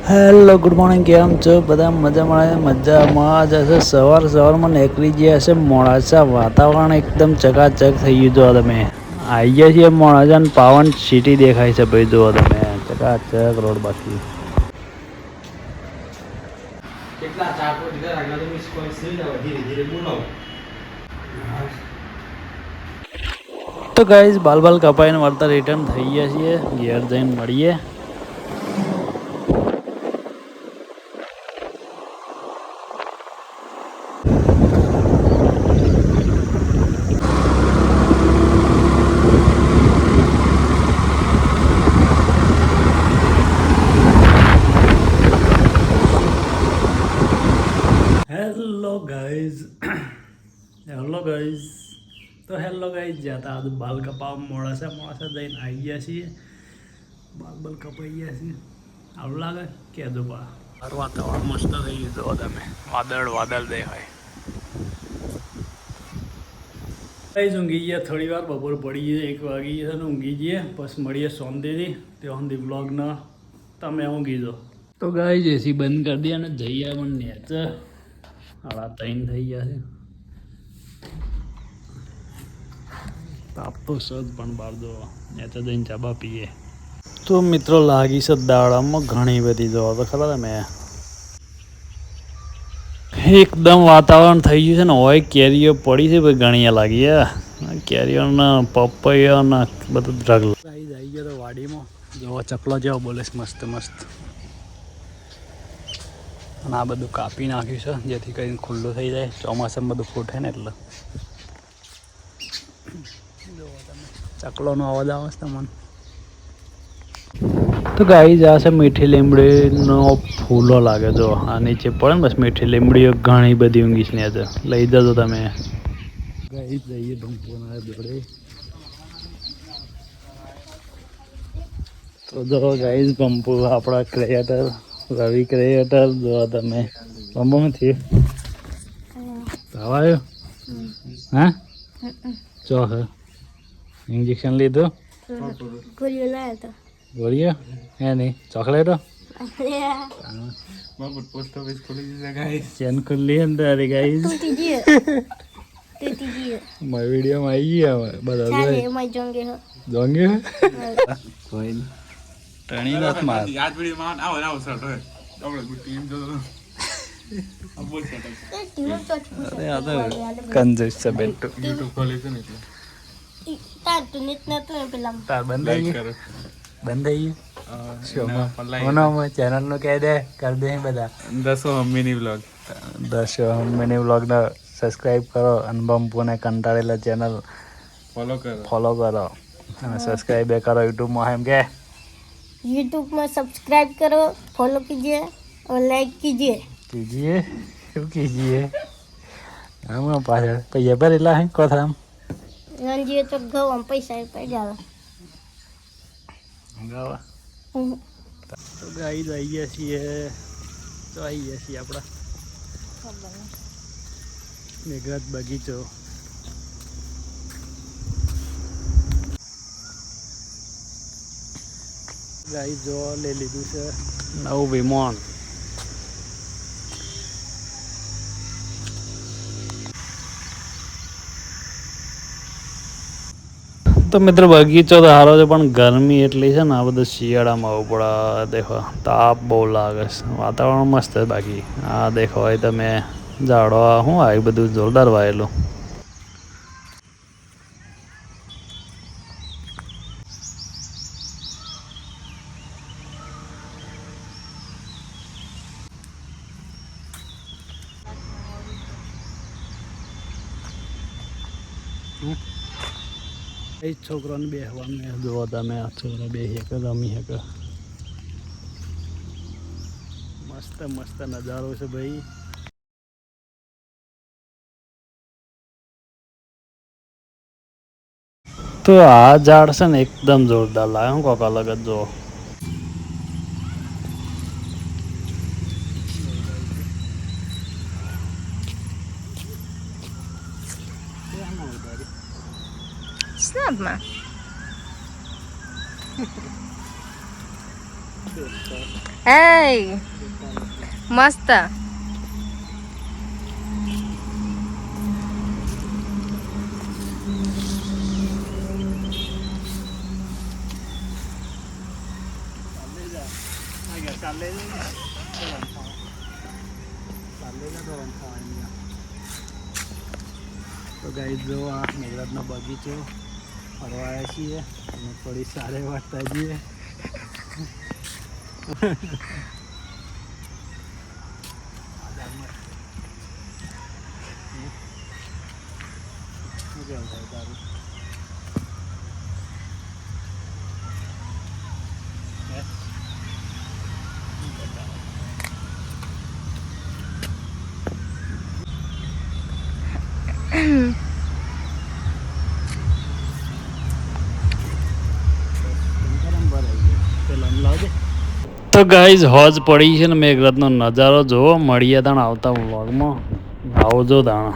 Hello good morning, કેમ છો બધા? મજામાં જશે. સવારમાં નીકળી ગયા છે મોડાસા. વાતાવરણ એકદમ ચકાચક થઈ ગયું. જો તમે આવી ગયા છીએ મોડાસા, પાવન સિટી દેખાય છે ભાઈ. જુઓ તમે, ચકાચક રોડ બાકી. તો ગાઈઝ બાલ કપાઈને વળતા રિટર્ન થઈ ગયા છીએ. ઘેર જઈને મળીએ. હેલો ગાઈઝ હેલો ગાઈઝ જતા હતું બાલ કપાવા મોડાસા જઈને આવી ગયા છીએ. બાલ કપાઈ ગયા છીએ. આવું લાગે કહેજો બા. વાતાવરણ મસ્ત થઈ ગયું. જો તમે વાદળ દેખાય. ગાઈઝ ઊંઘી ગયા થોડી વાર. બપોર પડી ગઈ 1 વાગી ગયા ને ઊંઘી જઈએ. પછી મળીએ શાંતિથી. ત્યાં સુધી બ્લોગના તમે ઊંઘી દો. તો ગાઈઝ એસી બંધ કરી દે અને જઈએ પણ નેચર. 3:30 થઈ ગયા છે. તાપ તો સજ પણ બહાર જો નેચર જઈને ચાબા પીએ. તો મિત્રો લાગી છે દાડામાં ઘણી બધી. જોવા તો ખરા તમે, એકદમ વાતાવરણ થઈ ગયું છે ને. હોય કેરીઓ પડી છે ભાઈ, ઘણી લાગી. કેરીઓના પપૈયાના બધું ડ્રગ આવી ગયા તો વાડીમાં. જોવા ચકલો જેવો બોલે છે, મસ્ત અને આ બધું કાપી નાખ્યું છે જેથી કરીને ખુલ્લું થઈ જાય. ચોમાસામાં બધું ફૂટે ને એટલે. ચકલોનો અવાજ આવે છે તમને. તો ગાઈઝ આ છે મીઠી લીમડીનો ફૂલો લાગે. જો આ નીચે પડે ને બસ મીઠી લીમડીઓ ઘણી બધી ઊંઘી છે ને. લઈ જજો તમે. ગાઈઝ જઈએ બંપોના જોડે. તો જો ગાઈઝ બંપુ આપણા ક્રિએટર રવિ ક્રિએટર. જો તમે બંપુ નથી આવ્યો. હા ચો હે ઇન્જેક્શન લીધું. ગોળીઓ હે નહીં ચોકલેટો. પોસ્ટ ઓફિસ ખુલી દીધા ગાઈસ. ચેન ખુલ્લી અંદર ગાઈસ. વિડીયોમાં આવી ગયા બધા. જોંગે કોઈ ટણી રાત માર યાદ વિડીયોમાં આવો સર આપણે ટીમ જો અરે આ તો કંજૂસ છે બેટુ. YouTube ખોલે છે ને એટલે તાર તો નેટ ન તો પેલા તાર બંધ થઈ ગયું. બંધ થઈ ગયું. ચેનલ નું કહી દે, કરી દે બધા. 10 મિની વ્લોગ ને સબસ્ક્રાઈબ કરો. અને બંપુને કંટાળેલા ચેનલ ફોલો કરો અને સબસ્ક્રાઈબ કરો યુટ્યુબમાં. એમ કે यूट्यूब में सब्सक्राइब करो, फॉलो कीजिए और लाइक कीजिए हम पाછળ પૈસા ભરેલા હે કોથરામ. रंजिए तो घव हम पैसा पड़ जावे ગાવા. તો ગાઈસ આવી ગયા છીએ. તો આવી ગયા છીએ આપણા મેઘરાજ બગીચો. ગાઈસ જો લઈ લીધું છે નવું વિમાન. તો મિત્રો બગીચો તો સારો છે પણ ગરમી એટલી છે ને. આ બધું શિયાળામાં આવવું પડે. દેખો તાપ બહુ લાગે છે. વાતાવરણ મસ્ત છે બાકી. આ દેખો હોય તમે ઝાડવા શું આ બધું જોરદાર વાયેલું. એ છોકરાને બેસવાનું જોવો તમે. આ છોકરા બેસી શકે, રમી શકે. મસ્ત નજારો છે ભાઈ. તો આ ઝાડ છે ને એકદમ જોરદાર લાગે. હું કોક અલગ જ જો. Snap માં એ મસ્ત. તો ગાઈસ જો આ મેઘરાજનો બગીચો ફરવા આવ્યા છીએ અને થોડી સારી વાટતા જઈએ. શું કેવું થાય તારું? તો ગાઈઝ હોજ પડી છે ને મેઘરાજનો નજારો જોવો. મળીએ તાણ આવતા વ્લોગમાં. આવજો તાણ.